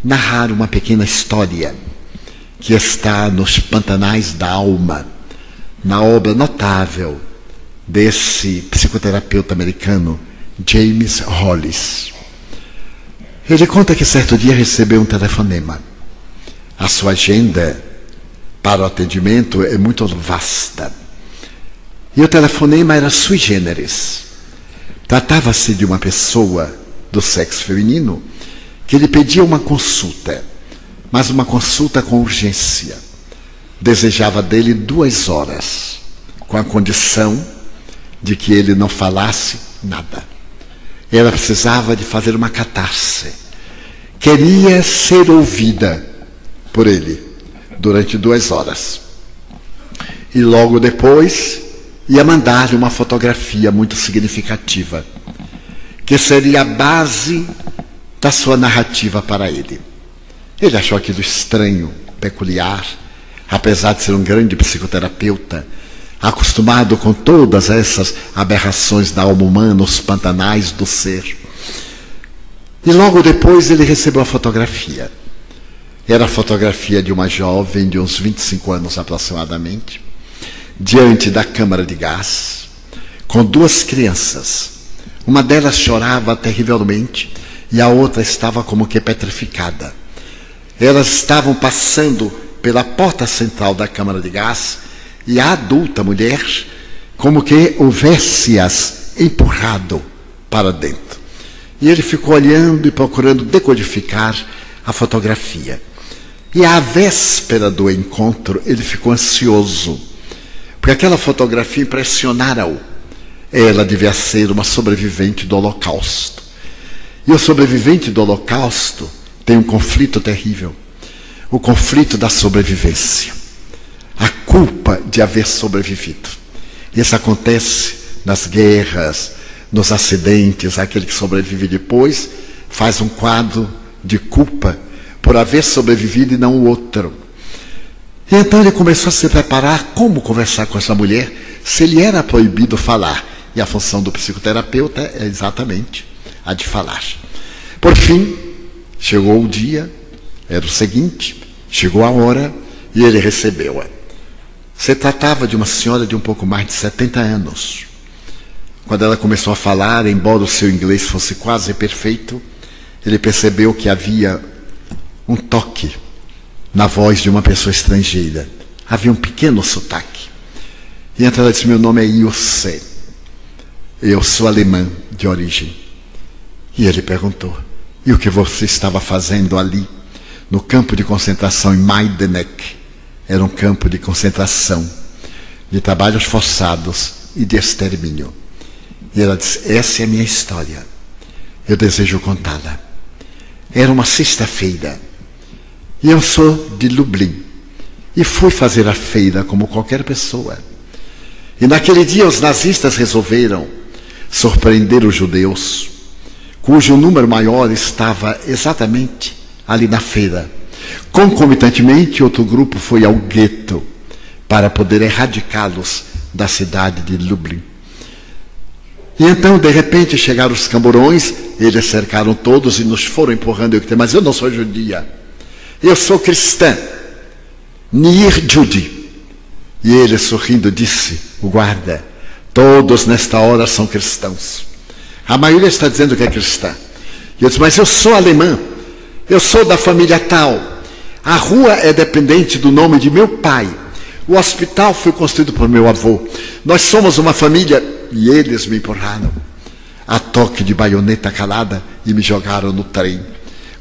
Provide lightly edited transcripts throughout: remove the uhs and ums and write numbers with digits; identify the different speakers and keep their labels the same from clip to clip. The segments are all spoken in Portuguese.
Speaker 1: narrar uma pequena história que está nos Pantanais da Alma, na obra notável desse psicoterapeuta americano, James Hollis. Ele conta que certo dia recebeu um telefonema. A sua agenda para o atendimento é muito vasta. E o telefonema era sui generis. Tratava-se de uma pessoa do sexo feminino que lhe pedia uma consulta, mas uma consulta com urgência. Desejava dele 2 horas, com a condição de que ele não falasse nada. Ela precisava de fazer uma catarse. Queria ser ouvida por ele durante 2 horas. E logo depois ia mandar-lhe uma fotografia muito significativa, que seria a base da sua narrativa para ele. Ele achou aquilo estranho, peculiar, apesar de ser um grande psicoterapeuta, acostumado com todas essas aberrações da alma humana, os pantanais do ser. E logo depois ele recebeu a fotografia. Era a fotografia de uma jovem de uns 25 anos aproximadamente, diante da câmara de gás, com 2 crianças. Uma delas chorava terrivelmente e a outra estava como que petrificada. Elas estavam passando pela porta central da câmara de gás e a adulta mulher como que houvesse-as empurrado para dentro. E ele ficou olhando e procurando decodificar a fotografia. E à véspera do encontro ele ficou ansioso, porque aquela fotografia impressionara-o. Ela devia ser uma sobrevivente do Holocausto. E o sobrevivente do Holocausto tem um conflito terrível. O conflito da sobrevivência. A culpa de haver sobrevivido. Isso acontece nas guerras, nos acidentes. Aquele que sobrevive depois faz um quadro de culpa por haver sobrevivido e não o outro. E então ele começou a se preparar como conversar com essa mulher, se lhe era proibido falar. E a função do psicoterapeuta é exatamente a de falar. Por fim, chegou o dia, era o seguinte, chegou a hora e ele recebeu-a. Se tratava de uma senhora de um pouco mais de 70 anos. Quando ela começou a falar, embora o seu inglês fosse quase perfeito, ele percebeu que havia um toque na voz de uma pessoa estrangeira. Havia um pequeno sotaque. E então ela disse: meu nome é Ilse. Eu sou alemã de origem. E ele perguntou: e o que você estava fazendo ali, no campo de concentração em Majdanek? Era um campo de concentração, de trabalhos forçados e de extermínio. E ela disse: essa é a minha história. Eu desejo contá-la. Era uma sexta-feira. E eu sou de Lublin. E fui fazer a feira como qualquer pessoa. E naquele dia os nazistas resolveram surpreender os judeus, cujo número maior estava exatamente ali na feira. Concomitantemente, outro grupo foi ao gueto para poder erradicá-los da cidade de Lublin. E então, de repente, chegaram os camburões, eles cercaram todos e nos foram empurrando. Eu disse: mas eu não sou judia, eu sou cristã. Nir Judi. E ele, sorrindo, disse: o guarda, todos nesta hora são cristãos. A maioria está dizendo que é cristã. E eu disse: mas eu sou alemã, eu sou da família tal. A rua é dependente do nome de meu pai. O hospital foi construído por meu avô. Nós somos uma família. E eles me empurraram a toque de baioneta calada e me jogaram no trem,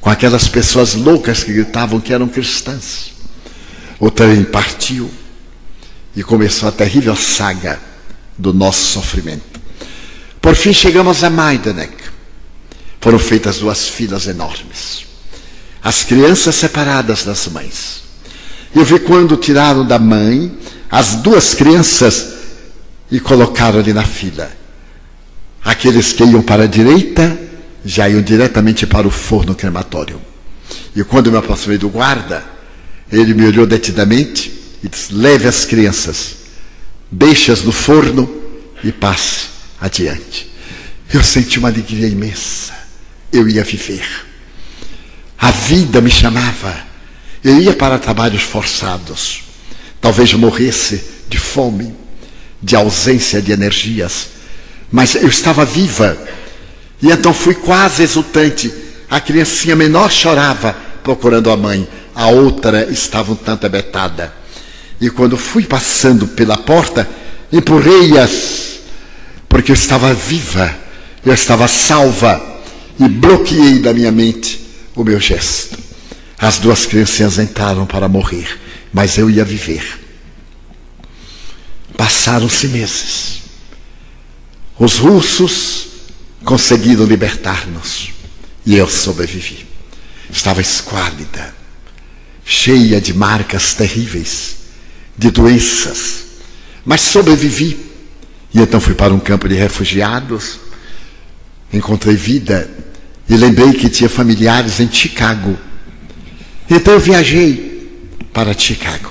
Speaker 1: com aquelas pessoas loucas que gritavam que eram cristãs. O trem partiu e começou a terrível saga do nosso sofrimento. Por fim chegamos a Majdanek. Foram feitas 2 filas enormes. As crianças separadas das mães. Eu vi quando tiraram da mãe as 2 crianças e colocaram ali na fila. Aqueles que iam para a direita já iam diretamente para o forno crematório. E quando eu me aproximei do guarda, ele me olhou detidamente e disse: leve as crianças, deixe-as no forno e passe adiante. Eu senti uma alegria imensa. Eu ia viver. A vida me chamava. Eu ia para trabalhos forçados. Talvez eu morresse de fome, de ausência de energias. Mas eu estava viva. E então fui quase exultante. A criancinha menor chorava procurando a mãe. A outra estava um tanto abetada. E quando fui passando pela porta, empurrei-as, porque eu estava viva, eu estava salva, e bloqueei da minha mente o meu gesto. As duas criancinhas entraram para morrer, mas eu ia viver. Passaram-se meses. Os russos conseguiram libertar-nos, e eu sobrevivi. Estava esquálida, cheia de marcas terríveis, de doenças, mas sobrevivi. E então fui para um campo de refugiados, encontrei vida e lembrei que tinha familiares em Chicago. Então eu viajei para Chicago.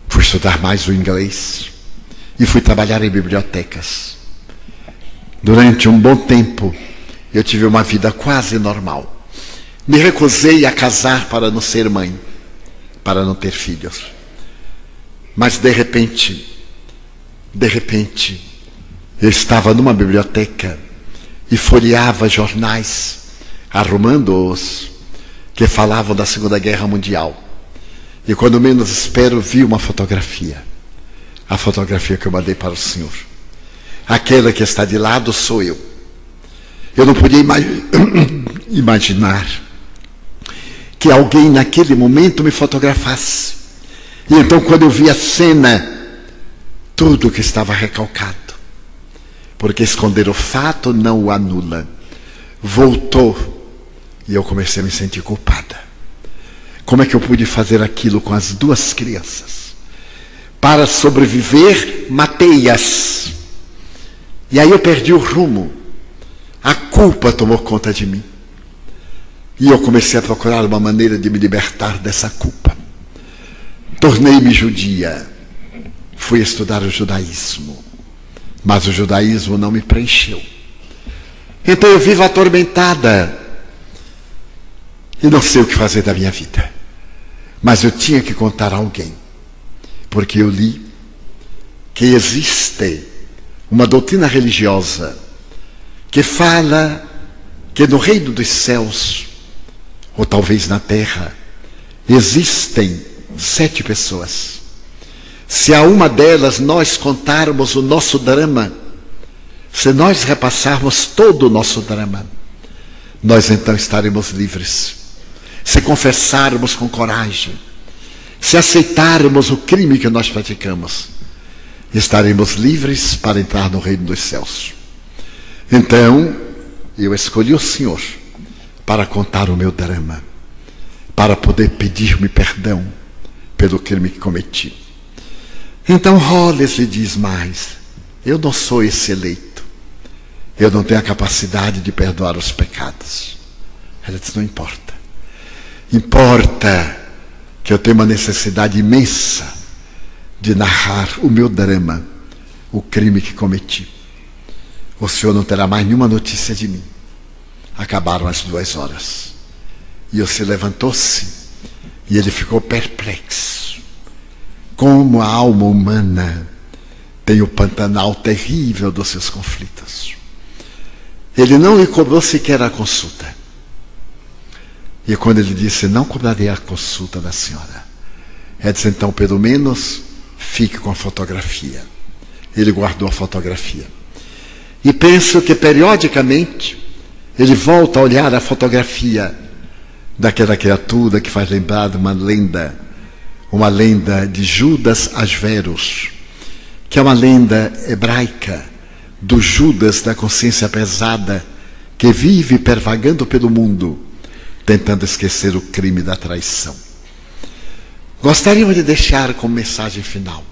Speaker 1: Fui estudar mais o inglês e fui trabalhar em bibliotecas. Durante um bom tempo eu tive uma vida quase normal. Me recusei a casar para não ser mãe, para não ter filhos. Mas de repente, eu estava numa biblioteca e folheava jornais, arrumando-os, que falavam da Segunda Guerra Mundial. E quando menos espero, vi uma fotografia. A fotografia que eu mandei para o senhor. Aquela que está de lado sou eu. Eu não podia imaginar que alguém naquele momento me fotografasse. E então, quando eu vi a cena, tudo que estava recalcado, porque esconder o fato não o anula, voltou, e eu comecei a me sentir culpada. Como é que eu pude fazer aquilo com as duas crianças? Para sobreviver, matei-as. E aí eu perdi o rumo. A culpa tomou conta de mim. E eu comecei a procurar uma maneira de me libertar dessa culpa. Tornei-me judia. Fui estudar o judaísmo. Mas o judaísmo não me preencheu. Então eu vivo atormentada. E não sei o que fazer da minha vida. Mas eu tinha que contar a alguém. Porque eu li que existe uma doutrina religiosa que fala que no reino dos céus, ou talvez na terra, existem 7 pessoas. Se a uma delas nós contarmos o nosso drama, se nós repassarmos todo o nosso drama, nós então estaremos livres. Se confessarmos com coragem, se aceitarmos o crime que nós praticamos, estaremos livres para entrar no reino dos céus. Então, eu escolhi o Senhor para contar o meu drama, para poder pedir-me perdão pelo crime que cometi. Então Hollis lhe diz mais: eu não sou esse eleito, eu não tenho a capacidade de perdoar os pecados. Ela diz: não importa. Importa que eu tenho uma necessidade imensa de narrar o meu drama, o crime que cometi. O senhor não terá mais nenhuma notícia de mim. Acabaram as 2 horas. E o senhor levantou-se e ele ficou perplexo. Como a alma humana tem o pantanal terrível dos seus conflitos. Ele não lhe cobrou sequer a consulta. E quando ele disse: não cobrarei a consulta da senhora, ela disse: então pelo menos fique com a fotografia. Ele guardou a fotografia. E penso que periodicamente ele volta a olhar a fotografia daquela criatura que faz lembrar de uma lenda de Judas Asverus, que é uma lenda hebraica do Judas da consciência pesada, que vive pervagando pelo mundo, tentando esquecer o crime da traição. Gostaria de deixar como mensagem final